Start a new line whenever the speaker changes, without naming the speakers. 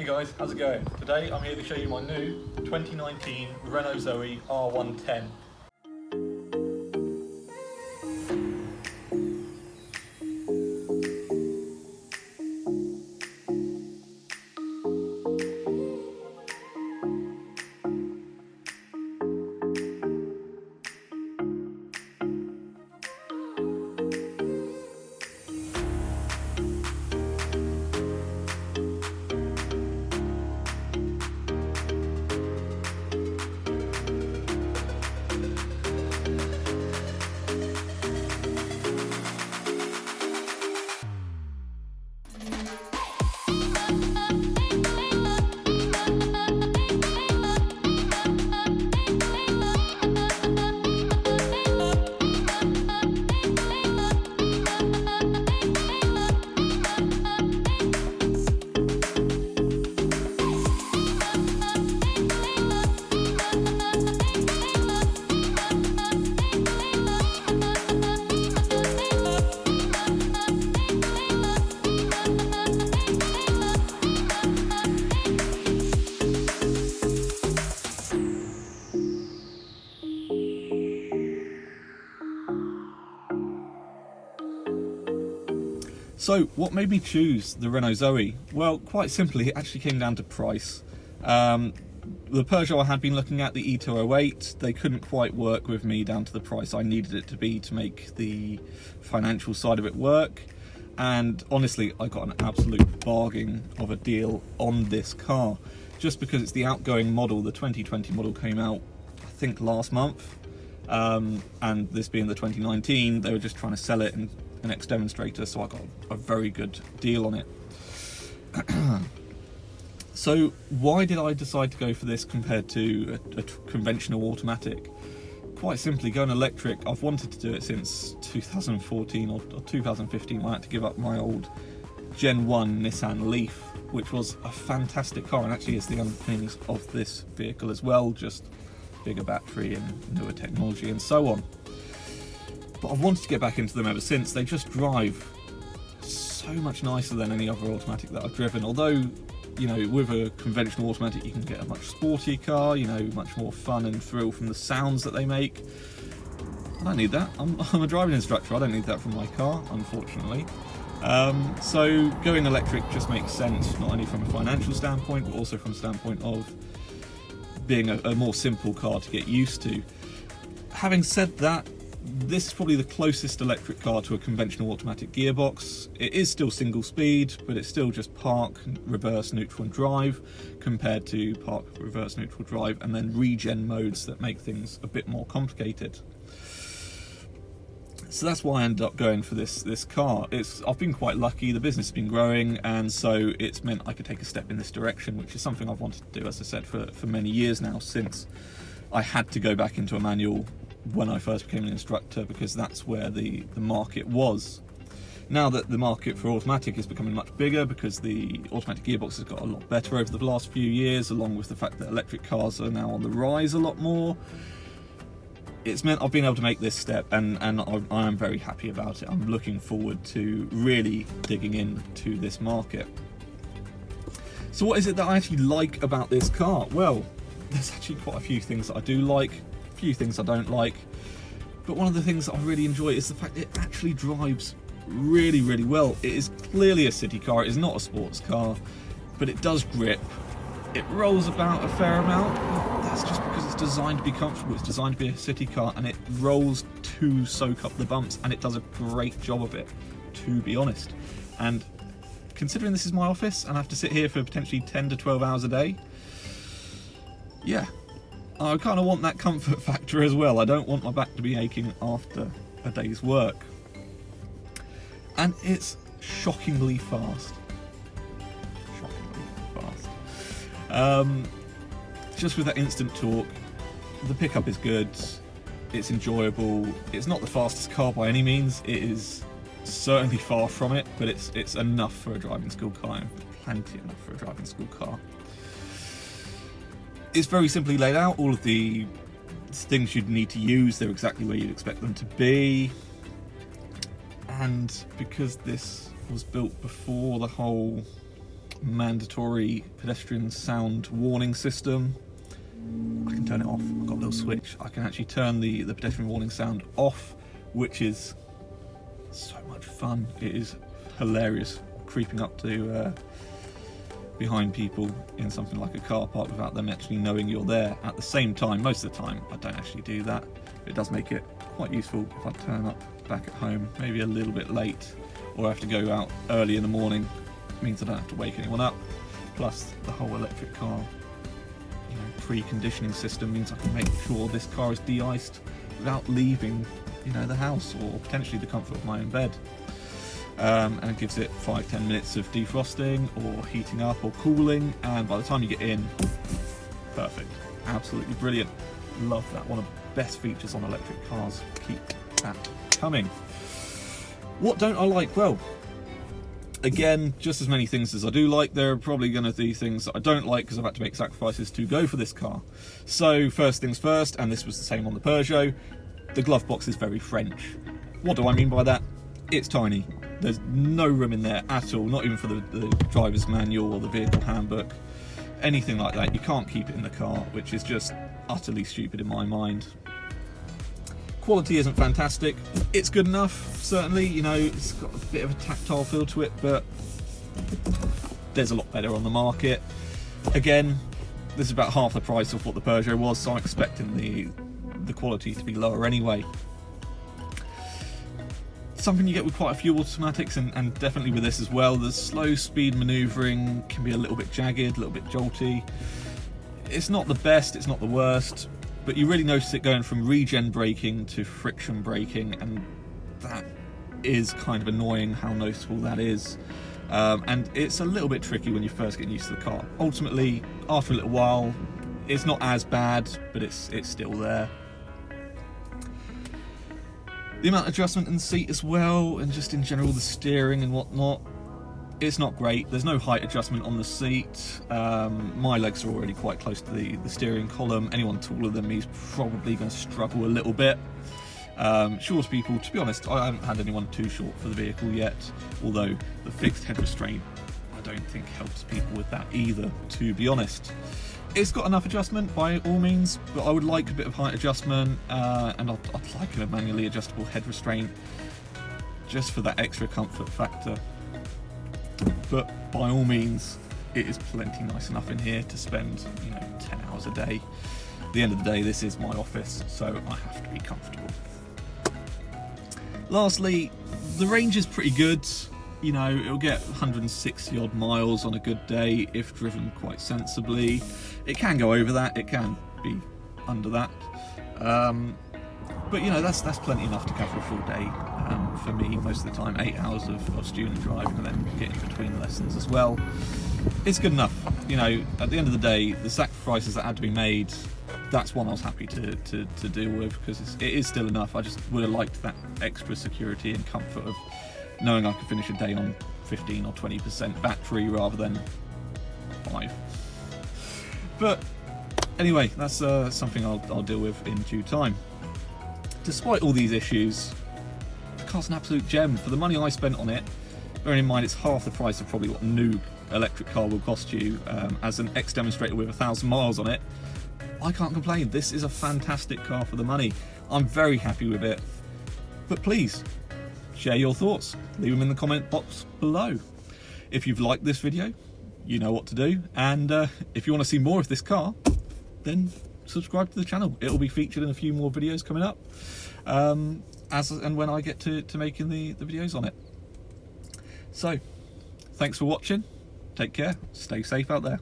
Hey guys, how's it going? Today I'm here to show you my new 2019 Renault Zoe R110. So, what made me choose the Renault Zoe? Well, quite simply, it actually came down to price. The Peugeot I had been looking at, the E208, they couldn't quite work with me down to the price I needed it to be to make the financial side of it work. And honestly, I got an absolute bargain of a deal on this car, just because it's the outgoing model. The 2020 model came out, I think, last month. And this being the 2019, they were just trying to sell it in an ex-demonstrator, so I got a very good deal on it. So why did I decide to go for this compared to a conventional automatic? Quite simply, going electric, I've wanted to do it since 2014 or 2015. I had to give up my old Gen 1 Nissan Leaf, which was a fantastic car, and actually is the underpinnings of this vehicle as well, just bigger battery and newer technology and so on. But I've wanted to get back into them ever since. They just drive so much nicer than any other automatic that I've driven. Although, you know, with a conventional automatic you can get a much sportier car, you know, much more fun and thrill from the sounds that they make. I don't need that. I'm a driving instructor. I don't need that from my car, unfortunately. So going electric just makes sense, not only from a financial standpoint, but also from the standpoint of being a more simple car to get used to. Having said that, this is probably the closest electric car to a conventional automatic gearbox. It is still single speed, but it's still just park, reverse, neutral and drive, compared to park, reverse, neutral, drive, and then regen modes that make things a bit more complicated. So that's why I ended up going for this car. I've been quite lucky, the business has been growing, and so it's meant I could take a step in this direction, which is something I've wanted to do, as I said, for many years now, since I had to go back into a manual when I first became an instructor, because that's where the market was. Now that the market for automatic is becoming much bigger, because the automatic gearbox has got a lot better over the last few years, along with the fact that electric cars are now on the rise a lot more, it's meant I've been able to make this step, and I am very happy about it. I'm looking forward to really digging into this market. So what is it that I actually like about this car? Well, there's actually quite a few things that I do like, a few things I don't like, but one of the things that I really enjoy is the fact that it actually drives really, really well. It is clearly a city car, it is not a sports car, but it does grip. It rolls about a fair amount. That's just because it's designed to be comfortable, it's designed to be a city car, and it rolls to soak up the bumps, and it does a great job of it, to be honest. And considering this is my office and I have to sit here for potentially 10 to 12 hours a day, yeah, I kind of want that comfort factor as well. I don't want my back to be aching after a day's work. And it's shockingly fast. Just with that instant torque, the pickup is good, it's enjoyable. It's not the fastest car by any means, it is certainly far from it, but it's enough for a driving school car, and plenty enough for a driving school car. It's very simply laid out. All of the things you'd need to use, they're exactly where you'd expect them to be. And because this was built before the whole mandatory pedestrian sound warning system. I can turn it off. I've got a little switch. I can actually turn the pedestrian warning sound off, which is so much fun. It is hilarious creeping up to behind people in something like a car park without them actually knowing you're there. At the same time, most of the time I don't actually do that. It does make it quite useful if I turn up back at home, maybe a little bit late, or I have to go out early in the morning. It means I don't have to wake anyone up. Plus the whole electric car, you know, preconditioning system means I can make sure this car is de-iced without leaving, you know, the house or potentially the comfort of my own bed. And it gives it 5-10 minutes of defrosting or heating up or cooling, and by the time you get in, perfect. Absolutely brilliant. Love that. One of the best features on electric cars. Keep that coming. What don't I like? Well, again, just as many things as I do like, there are probably going to be things that I don't like because I've had to make sacrifices to go for this car. So first things first, and this was the same on the Peugeot, the glove box is very French. What do I mean by that? It's tiny. There's no room in there at all, not even for the driver's manual or the vehicle handbook, anything like that. You can't keep it in the car, which is just utterly stupid in my mind. Quality isn't fantastic. It's good enough, certainly. You know, it's got a bit of a tactile feel to it, but there's a lot better on the market. Again, this is about half the price of what the Peugeot was, so I'm expecting the quality to be lower anyway. Something you get with quite a few automatics, and definitely with this as well, the slow speed manoeuvring can be a little bit jagged, a little bit jolty. It's not the best, it's not the worst, but you really notice it going from regen braking to friction braking, and that is kind of annoying how noticeable that is. And it's a little bit tricky when you first get used to the car. Ultimately, after a little while, it's not as bad, but it's still there. The amount of adjustment in the seat as well, and just in general the steering and whatnot, it's not great. There's no height adjustment on the seat. My legs are already quite close to the steering column. Anyone taller than me is probably going to struggle a little bit. Short people, to be honest, I haven't had anyone too short for the vehicle yet, although the fixed head restraint I don't think helps people with that either, to be honest. It's got enough adjustment by all means, but I would like a bit of height adjustment, and I'd like a manually adjustable head restraint just for that extra comfort factor. But by all means, it is plenty nice enough in here to spend, you know, 10 hours a day. At the end of the day, this is my office, so I have to be comfortable. Lastly, the range is pretty good. You know, it'll get 160 odd miles on a good day if driven quite sensibly. It can go over that, it can be under that. But you know, that's plenty enough to cover a full day for me most of the time. 8 hours of student driving and then getting between lessons as well. It's good enough. You know, at the end of the day, the sacrifices that had to be made, that's one I was happy to deal with, because it is still enough. I just would have liked that extra security and comfort of knowing I could finish a day on 15 or 20% battery rather than 5. But anyway, that's something I'll deal with in due time. Despite all these issues, the car's an absolute gem. For the money I spent on it, bearing in mind it's half the price of probably what a new electric car will cost you, as an ex-demonstrator with 1,000 miles on it, I can't complain. This is a fantastic car for the money. I'm very happy with it. But please, share your thoughts. Leave them in the comment box below. If you've liked this video, you know what to do. And if you want to see more of this car, then subscribe to the channel. It'll be featured in a few more videos coming up, as and when I get to making the videos on it. So, thanks for watching. Take care. Stay safe out there.